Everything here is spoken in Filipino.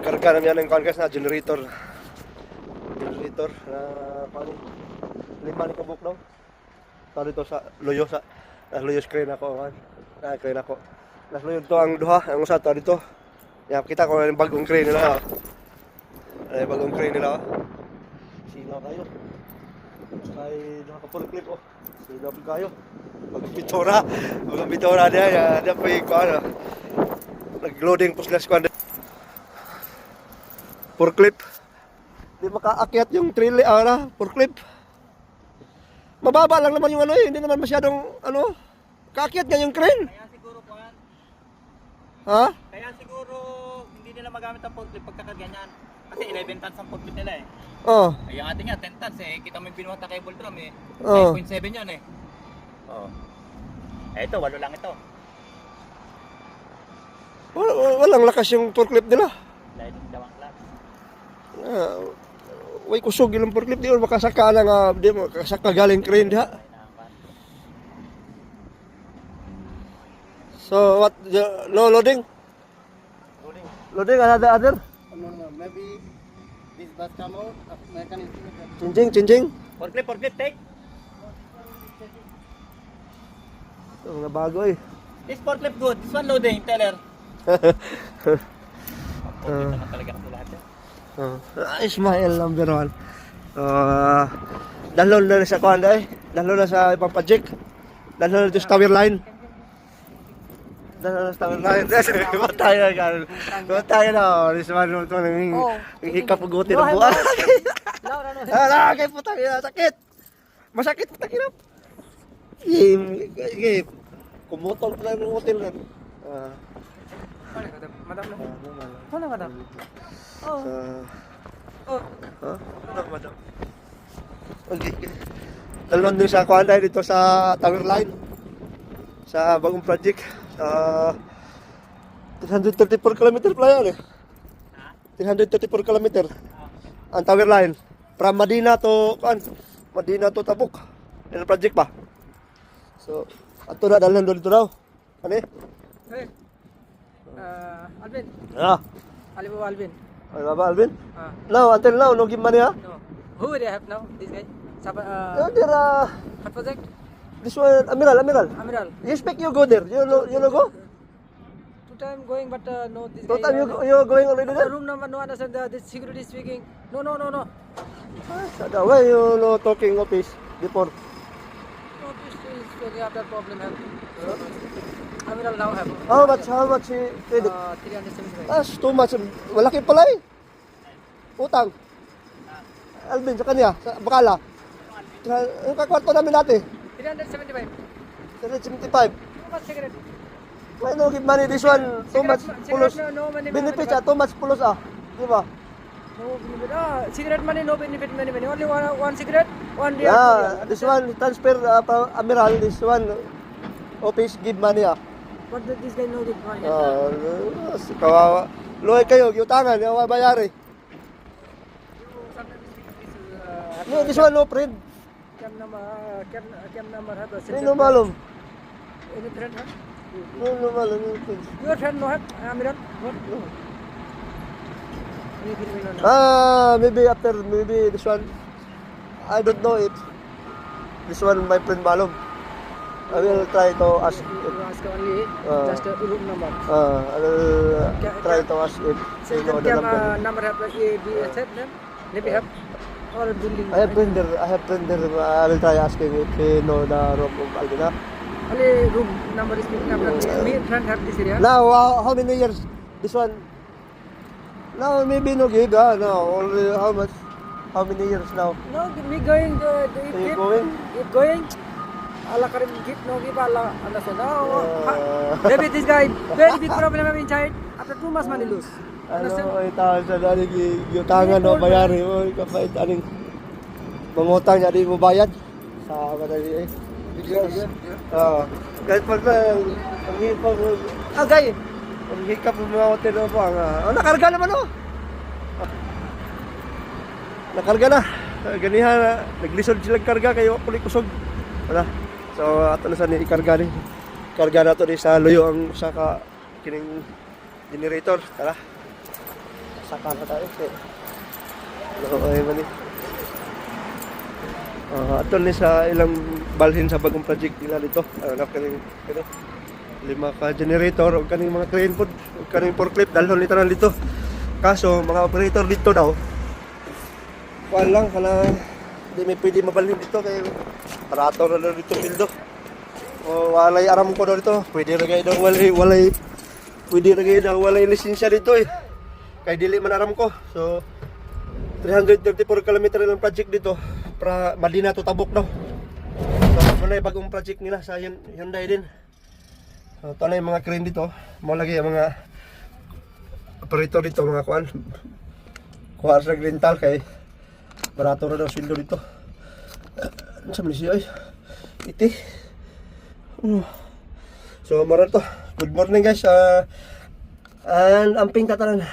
Karga namin yan ng guys na generator. Generator na paano? Lima ni kabuk no. Tao dito sa loyo sa loyo screen ako kan. Screen ako. Nas loyo to ang duha, ang usa to dito. Ya kita ko yung bagong crane nila. Ay bagong crane nila. Sino kayo? Kay nakapul clip oh. Sino kayo? Bagong bitora dia dia pa ko ano. Nag-loading po slash squad. Forklift. Di makaakyat yung trailer forklift. Mababa lang naman yung ano hindi naman masyadong ano. Kaakyat nga yung crane. Kaya siguro po yan. Ha? Kaya siguro hindi nila magamit ang forklift pagkakaganyan. Kasi 11 tons ang forklift nila eh. Oh. Ay, yung ating nga 10 tons eh. Kita mo yung binuhat na cable drum eh. Oh. 9.7 yan eh. Oh. Eh ito, 8 lang ito. Walang lakas yung forklift nila. Sliding down class. Way kusog yung forklift di or makasaka na nga di makasaka galing crane diha. So what no loading? Loading other? No, maybe this bus come out, mechanic. Changing. Forklift, take. Ito mga bago eh. This forklift good. This one loading, teller. Forklift naman talaga ako lahat yan. Ismail number 1. Dalon na sa kuan ay. Dalon na sa ibang project. Dalon na sa tower line. Dalon na sa tower line. Matay na. This one to nang hikapugutin ng buwan. Kay putang ina sakit. Masakit putang ina. Game. Kumutol pa ng hotel kan. Madam. Wala, madam. Oh. Madam. Okay. Dalon din sa kuan dito sa tower line. Sa bagong project. 334 km pala yan eh. 334 km. Ang tower line. From Madina to Tabuk. Yan ang project pa. So, ato na dalhan dito daw. Ano eh? Hey, Alvin. Alibaba Alvin. Ay, baba Alvin? Ah. Now, until now, no give money ha? No. Who would I have now? This guy? What project? This one, Amiral. Amiral. You speak, you go there. You no go? Two time going, but no. This Two guy. time you going already there? Room number no understand. This security speaking. No. Sada, why you no talking office before? No, this is very after problem have. Amiral now have. How much he paid? 375. That's too much. Malaki pala eh. Utang. Alvin, sa kanya, sa Bakala. Yung kakwarto namin dati. 375. 375. Too much cigarette. Why no give money? This one, too much pulos. No money. Benefits too much pulos Di ba? No benefit. Cigarette money, no benefit money. Only one cigarette, one real. Yeah, this one transfer Amiral. This one office give money But this guy no give money. Kawawa. Luhay kayo, giutangan, yung bayari. No, this one no friend. Cam number have. No malum. Any friend have? No malum. Your friend no have? Amiral? What? No. Any friend no? Maybe this one. I don't know it. This one my friend malum. I will try to ask You ask only just a room number. I will try to ask if they know the Cam number. number have like A, B, etc. then? Maybe have? Or building? I have friend there. I will try asking if they know the room of Albina. Only room number is speaking after me and friend have this area. Now, how many years? This one? Now, maybe no give. No, only how much? How many years now? No, me going Are you going? If going, Allah karim give no give Allah understand. Maybe this guy very big problem have inside. After 2 months money lose. Understand? Ano, itaw sa dali yung tangan no bayari mo kapait aning mangutang niya di mo bayad sa madali eh. Kahit pag ang hipag agay. Ang hikap mo mga hotel mo ang nakarga naman oh. Nakarga na. Ganihan naglisod sila karga kayo kulit kusog. Wala. So ato na sa ni ikarga ni. Karga na to di sa luyo ang sa ka kining generator. Tara. saka na tayo. Okay, mali. Ato ni sa ilang balhin sa bagong project nila dito. Ano kaning kani 5 ka generator o kaning mga crane pod, o kaning forklift dalhon literal dito. Kaso mga operator dito daw kuan lang kana di may pwede mabalhin dito kay parato na daw dito pildo. O walay aram ko daw dito. Pwede ra gay daw walay pwede ra gay daw walay lisensya dito eh. Kay dili man aram ko. So 334 km lang project dito para Madina to Tabuk daw. So muna yung bagong project nila sa Hyundai din. So ito na yung mga crane dito. Mo lagi yung mga operator dito, mga kuan. Kuha sa rental kay barato na daw sweldo dito. Ano sa Malaysia ay? Iti. So mara to. Good morning guys. And amping tatanan.